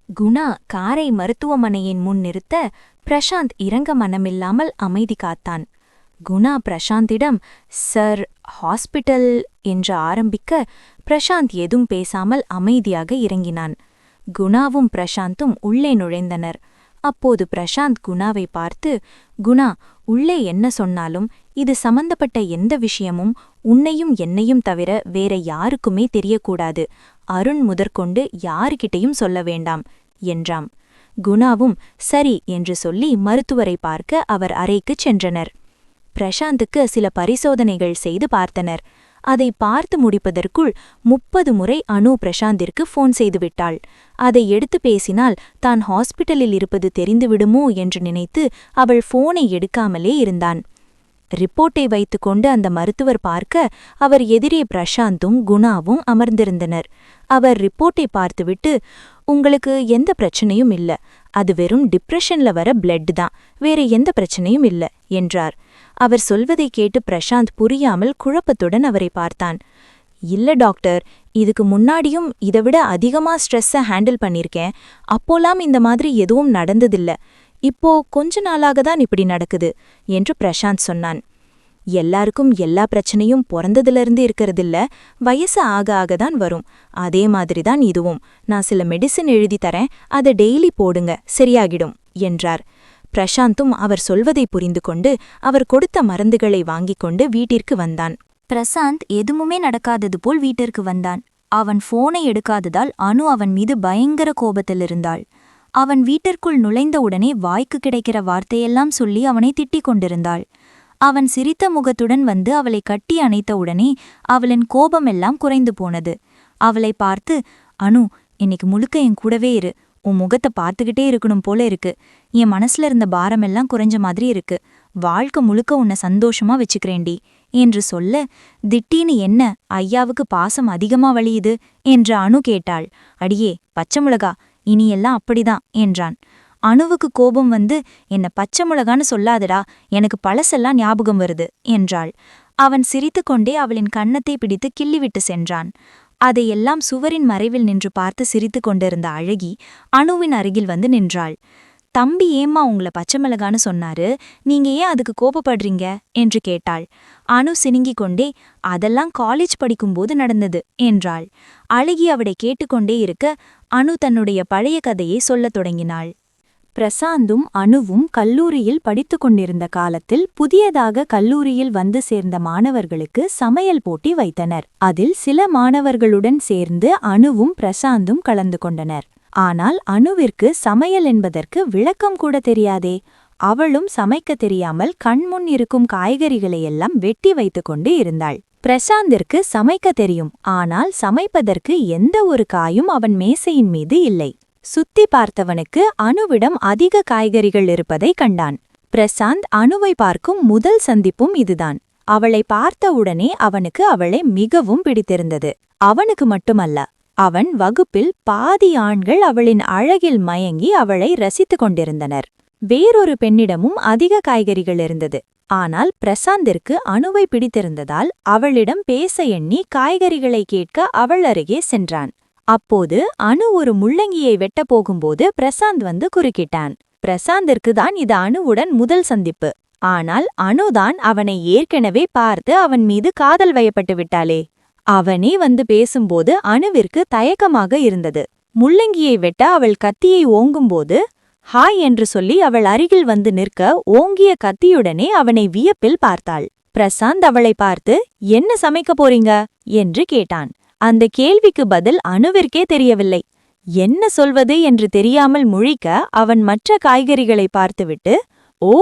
குணா காரை மருத்துவமனையின் முன் நிறுத்த பிரசாந்த் இறங்க மனமில்லாமல் அமைதி காத்தான். குணா பிரசாந்திடம் "சர், ஹாஸ்பிட்டல்" என்று ஆரம்பிக்க பிரசாந்த் எதுவும் பேசாமல் அமைதியாக இறங்கினான். குணாவும் பிரசாந்தும் உள்ளே நுழைந்தனர். அப்போது பிரசாந்த் குணாவை பார்த்து, "குணா, உள்ளே என்ன சொன்னாலும் இது சம்பந்தப்பட்ட எந்த விஷயமும் உன்னையும் என்னையும் தவிர வேற யாருக்குமே தெரியக்கூடாது. அருண் முதற்கொண்டு யாருக்கிட்டையும் சொல்ல வேண்டாம்" என்றாம். குணாவும் சரி என்று சொல்லி மருத்துவரை பார்க்க அவர் அறைக்குச் சென்றனர். பிரசாந்துக்கு சில பரிசோதனைகள் செய்து பார்த்தனர். அதை பார்த்து முடிப்பதற்குள் 30 முறை அனு பிரசாந்திற்கு ஃபோன் செய்துவிட்டாள். அதை எடுத்து பேசினால் தான் ஹாஸ்பிட்டலில் இருப்பது தெரிந்துவிடுமோ என்று நினைத்து அவள் ஃபோனை எடுக்காமலே இருந்தான். ரிப்போர்ட்டை வைத்துக்கொண்டு அந்த மருத்துவர் பார்க்க அவர் எதிரே பிரசாந்தும் குணாவும் அமர்ந்திருந்தனர். அவர் ரிப்போர்ட்டை பார்த்துவிட்டு, "உங்களுக்கு எந்த பிரச்சனையும் இல்ல, அது வெறும் டிப்ரெஷன்ல வர பிளட் தான், வேற எந்த பிரச்சனையும் இல்ல" என்றார். அவர் சொல்வதை கேட்டு பிரசாந்த் புரியாமல் குழப்பத்துடன் அவரை பார்த்தான். "இல்ல டாக்டர், இதுக்கு முன்னாடியும் இதைவிட அதிகமா ஸ்ட்ரெஸ்ஸை ஹேண்டில் பண்ணிருக்கேன். அப்போலாம் இந்த மாதிரி எதுவும் நடந்ததில்ல. இப்போ கொஞ்ச நாளாக தான் இப்படி நடக்குது" என்று பிரசாந்த் சொன்னான். "எல்லாருக்கும் எல்லா பிரச்சனையும் பிறந்ததிலிருந்து இருக்கிறதில்ல, வயசு ஆக ஆக தான் வரும். அதே மாதிரிதான் இதுவும். நான் சில மெடிசின் எழுதி தரேன், அதை டெய்லி போடுங்க, சரியாகிடும்" என்றார். பிரசாந்தும் அவர் சொல்வதை புரிந்து கொண்டு அவர் கொடுத்த மருந்துகளை வாங்கிக் கொண்டு வீட்டிற்கு வந்தான். பிரசாந்த் எதுவுமே நடக்காதது போல் வீட்டிற்கு வந்தான். அவன் போனை எடுக்காததால் அனு அவன் மீது பயங்கர கோபத்தில் இருந்தாள். அவன் வீட்டிற்குள் நுழைந்தவுடனே வாய்க்கு கிடைக்கிற வார்த்தையெல்லாம் சொல்லி அவனை திட்டிக் கொண்டிருந்தாள். அவன் சிரித்த முகத்துடன் வந்து அவளை கட்டி அணைத்தவுடனே அவளின் கோபமெல்லாம் குறைந்து போனது. அவளை பார்த்து, "அனு, இன்னைக்கு முழுக்க என் கூடவே இரு. உன் முகத்தை பார்த்துக்கிட்டே இருக்கணும் போல இருக்கு. என் மனசுல இருந்த பாரமெல்லாம் குறைஞ்ச மாதிரி இருக்கு. வாழ்க்கை முழுக்க உன்னை சந்தோஷமா வச்சுக்கிறேன்டி" என்று சொல்ல, "திடீர்னு என்ன, ஐயாவுக்கு பாசம் அதிகமா வலியுது" என்று அனு கேட்டாள். "அடியே பச்சை மிளகா, இனியெல்லாம் அப்படிதான்" என்றான். அனுவுக்கு கோபம் வந்து, "என்ன பச்சை மிளகான்னு சொல்லாதடா, எனக்கு பழசெல்லாம் ஞாபகம் வருது" என்றாள். அவன் சிரித்துக்கொண்டே அவளின் கன்னத்தை பிடித்து கிள்ளிவிட்டு சென்றான். அதையெல்லாம் சுவரின் மறைவில் நின்று பார்த்து சிரித்து கொண்டிருந்த அழகி அனுவின் அருகில் வந்து நின்றாள். "தம்பி ஏம்மா உங்களை பச்சை மிளகான்னு சொன்னாரு, நீங்க ஏன் அதுக்கு கோபப்படுறீங்க" என்று கேட்டாள். அனு சினுங்கிக் கொண்டே, "அதெல்லாம் காலேஜ் படிக்கும்போது நடந்தது" என்றாள். அழகி அவளை கேட்டுக்கொண்டே இருக்க அனு தன்னுடைய பழைய கதையை சொல்லத் தொடங்கினாள். பிரசாந்தும் அனுவும் கல்லூரியில் படித்துக் கொண்டிருந்த காலத்தில் புதியதாக கல்லூரியில் வந்து சேர்ந்த மாணவர்களுக்கு சமையல் போட்டி வைத்தனர். அதில் சில மாணவர்களுடன் சேர்ந்து அனுவும் பிரசாந்தும் கலந்து கொண்டனர். ஆனால் அனுவிற்கு சமையல் என்பதற்கு விளக்கம் கூட தெரியாதே. அவளும் சமைக்க தெரியாமல் கண்முன் இருக்கும் காய்கறிகளையெல்லாம் வெட்டி வைத்துக் கொண்டு இருந்தாள். பிரசாந்திற்கு சமைக்க தெரியும், ஆனால் சமைப்பதற்கு எந்த ஒரு காயும் அவன் மேசையின் மீது இல்லை. சுத்தி பார்த்தவனுக்கு அனுவிடம் அதிக காய்கறிகள் இருப்பதை கண்டான். பிரசாந்த் அனுவை பார்க்கும் முதல் சந்திப்பும் இதுதான். அவளை பார்த்தவுடனே அவனுக்கு அவளை மிகவும் பிடித்திருந்தது. அவனுக்கு மட்டுமல்ல, அவன் வகுப்பில் பாதி ஆண்கள் அவளின் அழகில் மயங்கி அவளை ரசித்துக் கொண்டிருந்தனர். வேறொரு பெண்ணிடமும் அதிக காய்கறிகள் இருந்தது. ஆனால் பிரசாந்திற்கு அனுவை பிடித்திருந்ததால் அவளிடம் பேச எண்ணி காய்கறிகளை கேட்க அவள் அருகே சென்றான். அப்போது அனு ஒரு முள்ளங்கியை வெட்டப் போகும்போது பிரசாந்த் வந்து குறுக்கிட்டான். பிரசாந்திற்கு தான் இது அனுவுடன் முதல் சந்திப்பு. ஆனால் அனுதான் அவனை ஏற்கனவே பார்த்து அவன் மீது காதல் வயப்பட்டு விட்டாளே. அவனே வந்து பேசும்போது அனுவிற்கு தயக்கமாக இருந்தது. முள்ளங்கியை வெட்ட அவள் கத்தியை ஓங்கும்போது "ஹாய்" என்று சொல்லி அவள் அருகில் வந்து நிற்க ஓங்கிய கத்தியுடனே அவனை வியப்பில் பார்த்தாள். பிரசாந்த் அவளை பார்த்து, "என்ன சமைக்க போறீங்க?" என்று கேட்டான். அந்த கேள்விக்கு பதில் அனுவிற்கே தெரியவில்லை. என்ன சொல்வது என்று தெரியாமல் முழிக்க அவன் மற்ற காய்கறிகளை பார்த்துவிட்டு, "ஓ,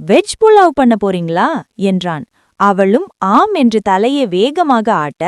வெஜ் புலாவ் பண்ண போறீங்களா?" என்றான். அவளும் ஆம் என்று தலையை வேகமாக ஆட்ட,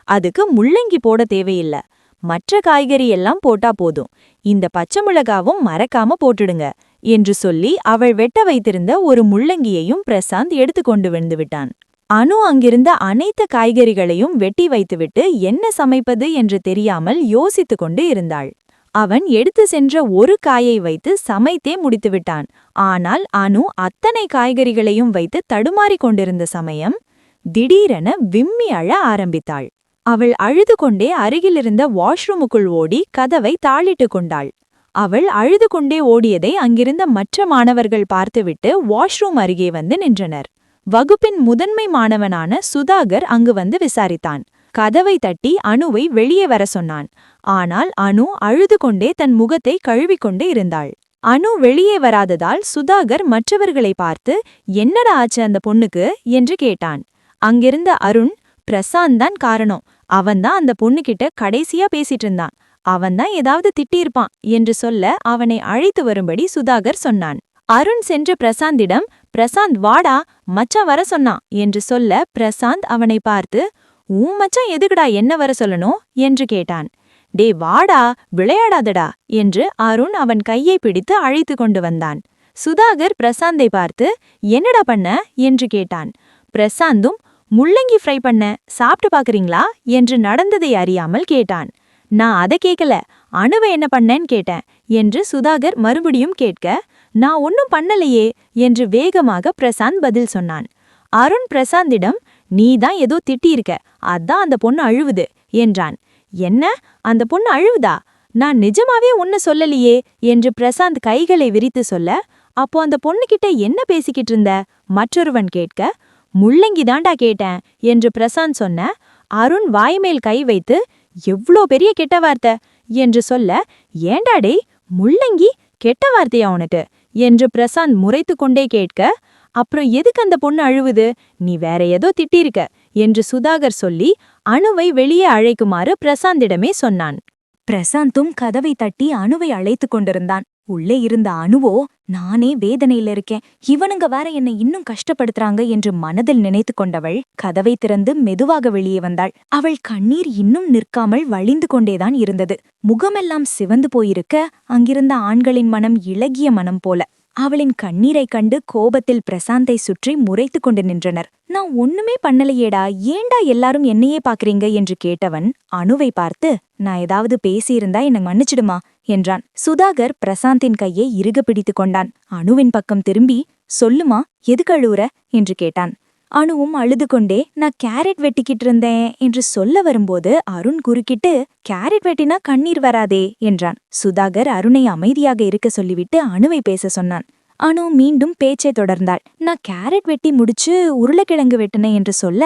"அதுக்கு முள்ளங்கி போட தேவையில்ல, மற்ற காய்கறி எல்லாம் போட்டா போதும். இந்த பச்சை மிளகாவும் மறக்காம போட்டுடுங்க" என்று சொல்லி அவள் வெட்ட வைத்திருந்த ஒரு முள்ளங்கியையும் பிரசாந்த் எடுத்துக்கொண்டு வந்து விட்டான். அனு அங்கிருந்த அனைத்து காய்கறிகளையும் வெட்டி வைத்துவிட்டு என்ன சமைப்பது என்று தெரியாமல் யோசித்துக் கொண்டு இருந்தாள். அவன் எடுத்து சென்ற ஒரு காயை வைத்து சமைத்தே முடித்துவிட்டான். ஆனால் அனு அத்தனை காய்கறிகளையும் வைத்து தடுமாறிக் கொண்டிருந்த சமயம் திடீரென விம்மி அழ ஆரம்பித்தாள். அவள் அழுது கொண்டே அருகிலிருந்த வாஷ்ரூமுக்குள் ஓடி கதவை தாளிட்டு கொண்டாள். அவள் அழுது கொண்டே ஓடியதை அங்கிருந்த மற்ற மாணவர்கள் பார்த்துவிட்டு வாஷ்ரூம் அருகே வந்து நின்றனர். வகுப்பின் முதன்மை மாணவனான சுதாகர் அங்கு வந்து விசாரித்தான். கதவை தட்டி அனுவை வெளியே வர சொன்னான். ஆனால் அனு அழுது கொண்டே தன் முகத்தை கழுவிக்கொண்டு இருந்தாள். அனு வெளியே வராததால் சுதாகர் மற்றவர்களை பார்த்து, என்னடா ஆச்சு அந்த பொண்ணுக்கு என்று கேட்டான். அங்கிருந்த அருண், பிரசாந்த் தான் காரணம், அவன்தான் அந்த பொண்ணுகிட்ட கடைசியா பேசிட்டு இருந்தான், அவன்தான் ஏதாவது திட்டியிருப்பான் என்று சொல்ல அவனை அழைத்து வரும்படி சுதாகர் சொன்னான். அருண் சென்ற பிரசாந்திடம், பிரசாந்த் வாடா, மச்சான் வர சொன்னான் என்று சொல்ல பிரசாந்த் அவனை பார்த்து, உன் மச்சான் எதுக்குடா என்ன வர சொல்லணும் என்று கேட்டான். டே வாடா, விளையாடாதடா என்று அருண் அவன் கையை பிடித்து அழைத்து கொண்டு வந்தான். சுதாகர் பிரசாந்தை பார்த்து, என்னடா பண்ண என்று கேட்டான். பிரசாந்தும், முள்ளங்கி ஃப்ரை பண்ண, சாப்பிட்டு பாக்குறீங்களா என்று நடந்ததை அறியாமல் கேட்டான். நான் அதை கேட்கல, அணுவை என்ன பண்ணேன்னு கேட்டேன் என்று சுதாகர் மறுபடியும் கேட்க, நான் ஒன்னும் பண்ணலையே என்று வேகமாக பிரசாந்த் பதில் சொன்னான். அருண் பிரசாந்திடம், நீதான் ஏதோ திட்டியிருக்க, அதான் அந்த பொண்ணு அழுவுது என்றான். என்ன, அந்த பொண்ணு அழுவுதா? நான் நிஜமாவே ஒன்னு சொல்லலையே என்று பிரசாந்த் கைகளை விரித்து சொல்ல, அப்போ அந்த பொண்ணுகிட்ட என்ன பேசிக்கிட்டு இருந்த மற்றொருவன் கேட்க, முள்ளங்கி தாண்டா கேட்டேன் என்று பிரசாந்த் சொன்ன. அருண் வாய்மேல் கை வைத்து, எவ்ளோ பெரிய கெட்ட வார்த்தை என்று சொல்ல, ஏண்டாடே முள்ளங்கி கெட்ட வார்த்தையா உனக்கு என்று பிரசாந்த் முறைத்து கொண்டே கேட்க, அப்புறம் எதுக்கு அந்த பொண்ணு அழுவுது, நீ வேற ஏதோ திட்டிருக்க என்று சுதாகர் சொல்லி அணுவை வெளியே அழைக்குமாறு பிரசாந்திடமே சொன்னான். பிரசாந்தும் கதவை தட்டி அணுவை அழைத்து கொண்டிருந்தான். உள்ளே இருந்த அணுவோ, நானே வேதனையில இருக்கேன், இவனுங்க வேற என்னை இன்னும் கஷ்டப்படுத்துறாங்க என்று மனதில் நினைத்து கொண்டவள் கதவை திறந்து மெதுவாக வெளியே வந்தாள். அவள் கண்ணீர் இன்னும் நிற்காமல் வழிந்து கொண்டேதான் இருந்தது. முகமெல்லாம் சிவந்து போயிருக்க அங்கிருந்த ஆண்களின் மனம் இளகிய மனம் போல. அவளின் கண்ணீரைக் கண்டு கோபத்தில் பிரசாந்தை சுற்றி முறைத்து கொண்டு நின்றனர். நான் ஒண்ணுமே பண்ணலையேடா, ஏண்டா எல்லாரும் என்னையே பாக்குறீங்க என்று கேட்டவன் அணுவை பார்த்து, நான் ஏதாவது பேசியிருந்தா என்னை மன்னிச்சிடுமா என்றான். சுதாகர் பிரசாந்தின் கையை இறுக பிடித்து கொண்டான். அணுவின் பக்கம் திரும்பி, சொல்லுமா, எதுக்கு அழுவுற என்று கேட்டான். அணுவும் அழுது கொண்டே, நான் கேரட் வெட்டிக்கிட்டு இருந்தேன் என்று சொல்ல வரும்போது அருண் குறுக்கிட்டு, கேரட் வெட்டினா கண்ணீர் வராதே என்றான். சுதாகர் அருணை அமைதியாக இருக்க சொல்லிவிட்டு அணுவை பேச சொன்னான். அனு மீண்டும் பேச்சை தொடர்ந்தாள். நான் கேரட் வெட்டி முடிச்சு உருளைக்கிழங்கு வெட்டினேன் என்று சொல்ல,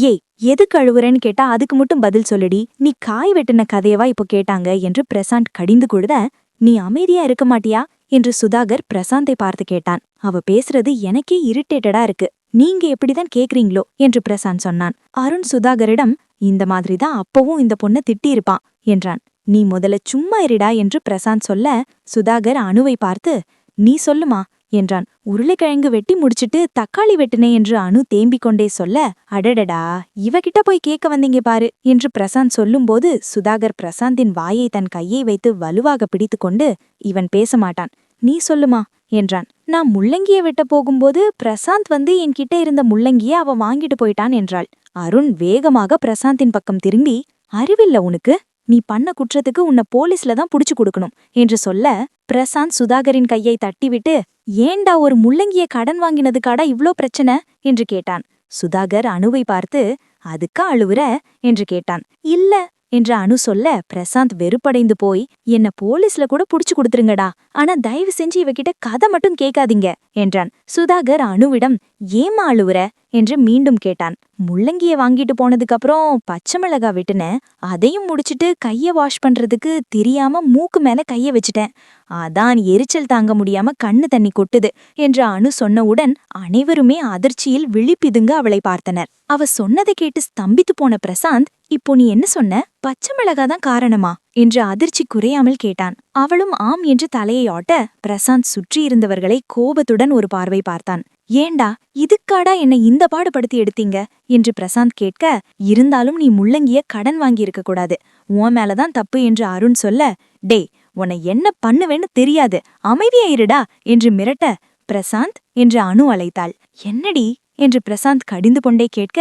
ஏய் எதுக்கு அழுவுறேன்னு கேட்டா அதுக்கு மட்டும் பதில் சொல்லுடி, நீ காய் வெட்டின கதையவா இப்போ கேட்டாங்க என்று பிரசாந்த் கடிந்து கொழுத, நீ அமைதியா இருக்க மாட்டியா என்று சுதாகர் பிரசாந்தை பார்த்து கேட்டான். அவ பேசுறது எனக்கே இரிட்டேட்டடா இருக்கு, நீங்க எப்படிதான் கேக்குறீங்களோ என்று பிரசாந்த் சொன்னான். அருண் சுதாகரிடம், இந்த மாதிரிதான் அப்பவும் இந்த பொண்ணை திட்டியிருப்பான் என்றான். நீ முதல்ல சும்மா இருடா என்று பிரசாந்த் சொல்ல, சுதாகர் அணுவை பார்த்து, நீ சொல்லுமா என்றான். உருளைக்கிழங்கு வெட்டி முடிச்சிட்டு தக்காளி வெட்டினே என்று அணு தேம்பிக் கொண்டே சொல்ல, அடடடா இவகிட்ட போய் கேட்க வந்தீங்க பாரு என்று பிரசாந்த் சொல்லும்போது சுதாகர் பிரசாந்தின் வாயை தன் கையை வைத்து வலுவாக பிடித்து கொண்டு, இவன் பேச மாட்டான், நீ சொல்லுமா என்றான். நான் முள்ளங்கிய வெட்ட போகும்போது பிரசாந்த் வந்து என்கிட்ட இருந்த முள்ளங்கிய அவ வாங்கிட்டு போயிட்டான் என்றாள். அருண் வேகமாக பிரசாந்தின் பக்கம் திரும்பி, அறிவில்ல உனக்கு, நீ பண்ண குற்றத்துக்கு உன்னை போலீஸ்ல தான் புடிச்சு கொடுக்கணும் என்று சொல்ல, பிரசாந்த் சுதாகரின் கையை தட்டிவிட்டு, ஏண்டா ஒரு முள்ளங்கிய கடன் வாங்கினதுக்காடா இவ்ளோ பிரச்சனை என்று கேட்டான். சுதாகர் அணுவை பார்த்து, அதுக்கா அழுவுற என்று கேட்டான். இல்ல என்று அணு சொல்ல, பிரசாந்த் வெறுப்படைந்து போய், என்ன போலீஸ்ல கூட புடிச்சு கொடுத்துருங்கடா, ஆனா தயவு செஞ்சு இவகிட்ட கதை மட்டும் கேட்காதீங்க என்றான். சுதாகர் அணுவிடம், ஏமா அழுவுற என்று மீண்டும் கேட்டான். முள்ளங்கிய வாங்கிட்டு போனதுக்கு அப்புறம் பச்சை மிளகா வெட்டுனேன், அதையும் முடிச்சிட்டு கைய வாஷ் பண்றதுக்கு தெரியாம மூக்கு மேல கைய வச்சுட்டேன், அதான் எரிச்சல் தாங்க முடியாம கண்ணு தண்ணி கொட்டுது என்று அணு சொன்னவுடன் அனைவருமே அதிர்ச்சியில் விழிப்பிதுங்க அவளை பார்த்தனர். அவ சொன்னதை கேட்டு ஸ்தம்பித்து போன பிரசாந்த், இப்போ நீ என்ன சொன்ன, பச்சை மிளகாதான் காரணமா என்று அதிர்ச்சி குறையாமல் கேட்டான். அவளும் ஆம் என்று தலையை ஆட்ட பிரசாந்த் சுற்றி இருந்தவர்களை கோபத்துடன் ஒரு பார்வை பார்த்தான். ஏண்டா இதுக்காடா என்னை இந்த பாடுபடுத்தி எடுத்தீங்க என்று பிரசாந்த் கேட்க, இருந்தாலும் நீ முள்ளங்கிய கடன் வாங்கியிருக்க கூடாது, உன் மேலதான் தப்பு என்று அருண் சொல்ல, டே உன்னை என்ன பண்ணுவேன்னு தெரியாது, அமைதியா இருடா என்று மிரட்ட, பிரசாந்த் என்று அணு அழைத்தாள். என்னடி என்று பிரசாந்த் கடிந்து கொண்டே கேட்க,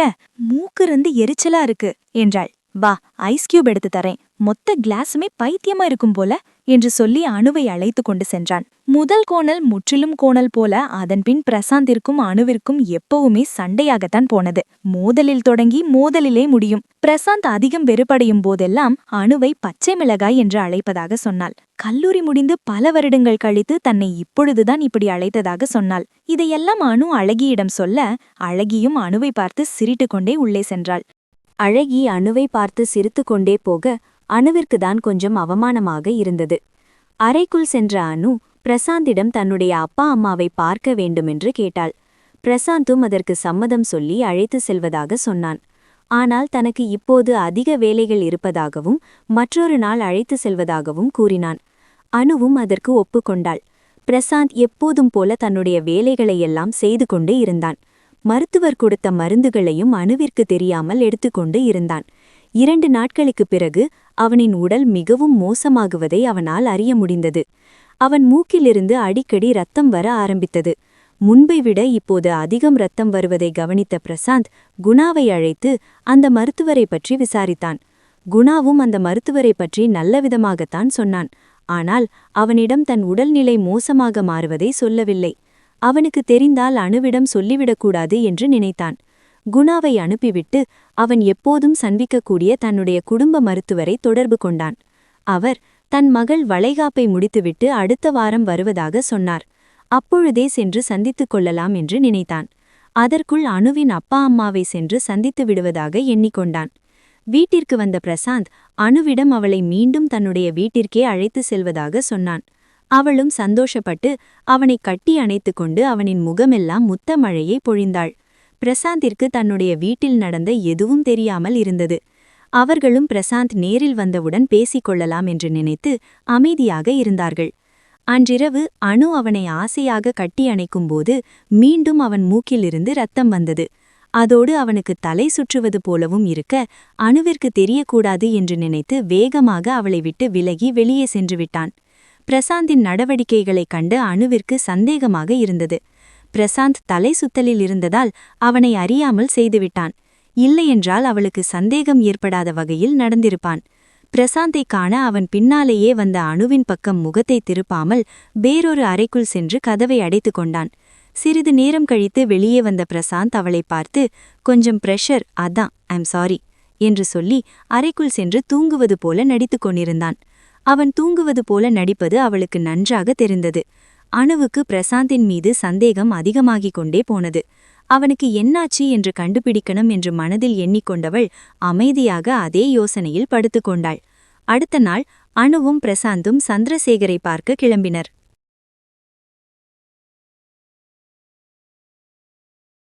மூக்கு இருந்து எரிச்சலா இருக்கு என்றாள். வா ஐஸ் கியூப் எடுத்து தரேன், மொத்த கிளாஸுமே பைத்தியமா இருக்கும் போல என்று சொல்லி அணுவை அழைத்து கொண்டு சென்றான். முதல் கோணல் முற்றிலும் கோணல் போல அதன்பின் பிரசாந்திற்கும் அணுவிற்கும் எப்பவுமே சண்டையாகத்தான் போனது. மோதலில் தொடங்கி மோதலிலே முடியும். பிரசாந்த் அதிகம் வெறுப்படையும் போதெல்லாம் அணுவை பச்சை மிளகாய் என்று அழைப்பதாக சொன்னாள். கல்லூரி முடிந்து பல வருடங்கள் கழித்து தன்னை இப்பொழுதுதான் இப்படி அழைத்ததாக சொன்னாள். இதையெல்லாம் அணு அழகியிடம் சொல்ல அழகியும் அணுவை பார்த்து சிரிட்டுக்கொண்டே உள்ளே சென்றாள். அழகி அணுவை பார்த்து சிரித்து கொண்டே போக அணுவிற்குதான் கொஞ்சம் அவமானமாக இருந்தது. அறைக்குள் சென்ற அணு பிரசாந்திடம் தன்னுடைய அப்பா அம்மாவை பார்க்க வேண்டுமென்று கேட்டாள். பிரசாந்தும் அதற்கு சம்மதம் சொல்லி அழைத்து செல்வதாக சொன்னான். ஆனால் தனக்கு இப்போது அதிக வேலைகள் இருப்பதாகவும் மற்றொரு நாள் அழைத்து செல்வதாகவும் கூறினான். அணுவும் அதற்கு ஒப்புக்கொண்டாள். பிரசாந்த் எப்போதும் போல தன்னுடைய வேலைகளையெல்லாம் செய்து கொண்டு இருந்தான். மருத்துவர் கொடுத்த மருந்துகளையும் அணுவிற்கு தெரியாமல் எடுத்துக்கொண்டு இருந்தான். 2 நாட்களுக்குப் பிறகு அவனின் உடல் மிகவும் மோசமாகுவதை அவனால் அறிய முடிந்தது. அவன் மூக்கிலிருந்து அடிக்கடி இரத்தம் வர ஆரம்பித்தது. முன்பை விட இப்போது அதிகம் இரத்தம் வருவதை கவனித்த பிரசாந்த் குணாவை அழைத்து அந்த மருத்துவரை பற்றி விசாரித்தான். குணாவும் அந்த மருத்துவரை பற்றி நல்லவிதமாகத்தான் சொன்னான். ஆனால் அவனிடம் தன் உடல்நிலை மோசமாக மாறுவதை சொல்லவில்லை. அவனுக்கு தெரிந்தால் அணுவிடம் சொல்லிவிடக்கூடாது என்று நினைத்தான். குணாவை அனுப்பிவிட்டு அவன் எப்போதும் சந்திக்கக்கூடிய தன்னுடைய குடும்ப மருத்துவரை தொடர்பு கொண்டான். அவர் தன் மகள் வளைகாப்பை முடித்துவிட்டு அடுத்த வாரம் வருவதாக சொன்னார். அப்பொழுதே சென்று சந்தித்துக் கொள்ளலாம் என்று நினைத்தான். அதற்குள் அணுவின் அப்பா அம்மாவை சென்று சந்தித்து விடுவதாக எண்ணிக்கொண்டான். வீட்டிற்கு வந்த பிரசாந்த் அணுவிடம் அவளை மீண்டும் தன்னுடைய வீட்டிற்கே அழைத்து செல்வதாக சொன்னான். அவளும் சந்தோஷப்பட்டு அவனை கட்டி அணைத்து கொண்டு அவனின் முகமெல்லாம் முத்த மழையை பொழிந்தாள். பிரசாந்திற்கு தன்னுடைய வீட்டில் நடந்த எதுவும் தெரியாமல் இருந்தது. அவர்களும் பிரசாந்த் நேரில் வந்தவுடன் பேசிக்கொள்ளலாம் என்று நினைத்து அமைதியாக இருந்தார்கள். அன்றிரவு அணு அவனை ஆசையாக கட்டி அணைக்கும்போது மீண்டும் அவன் மூக்கிலிருந்து இரத்தம் வந்தது. அதோடு அவனுக்கு தலை சுற்றுவது போலவும் இருக்க அணுவிற்கு தெரியக்கூடாது என்று நினைத்து வேகமாக அவளை விட்டு விலகி வெளியே சென்று விட்டான். பிரசாந்தின் நடவடிக்கைகளைக் கண்டு அணுவிற்கு சந்தேகமாக இருந்தது. பிரசாந்த் தலை சுத்தலில் இருந்ததால் அவனை அறியாமல் செய்துவிட்டான். இல்லையென்றால் அவளுக்கு சந்தேகம் ஏற்படாத வகையில் நடந்திருப்பான். பிரசாந்தை காண அவன் பின்னாலேயே வந்த அணுவின் பக்கம் முகத்தை திருப்பாமல் வேறொரு அறைக்குள் சென்று கதவை அடைத்து கொண்டான். சிறிது நேரம் கழித்து வெளியே வந்த பிரசாந்த் அவளை பார்த்து, கொஞ்சம் பிரஷர், அதான் ஐம் சாரி என்று சொல்லி அறைக்குள் சென்று தூங்குவது போல நடித்துக் கொண்டிருந்தான். அவன் தூங்குவது போல நடிப்பது அவளுக்கு நன்றாக தெரிந்தது. அணுவுக்கு பிரசாந்தின் மீது சந்தேகம் அதிகமாகிக் கொண்டே போனது. அவனுக்கு என்னாச்சு என்று கண்டுபிடிக்கணும் என்று மனதில் எண்ணிக்கொண்டவள் அமைதியாக அதே யோசனையில் படுத்துக்கொண்டாள். அடுத்த நாள் அணுவும் பிரசாந்தும் சந்திரசேகரை பார்க்க கிளம்பினர்.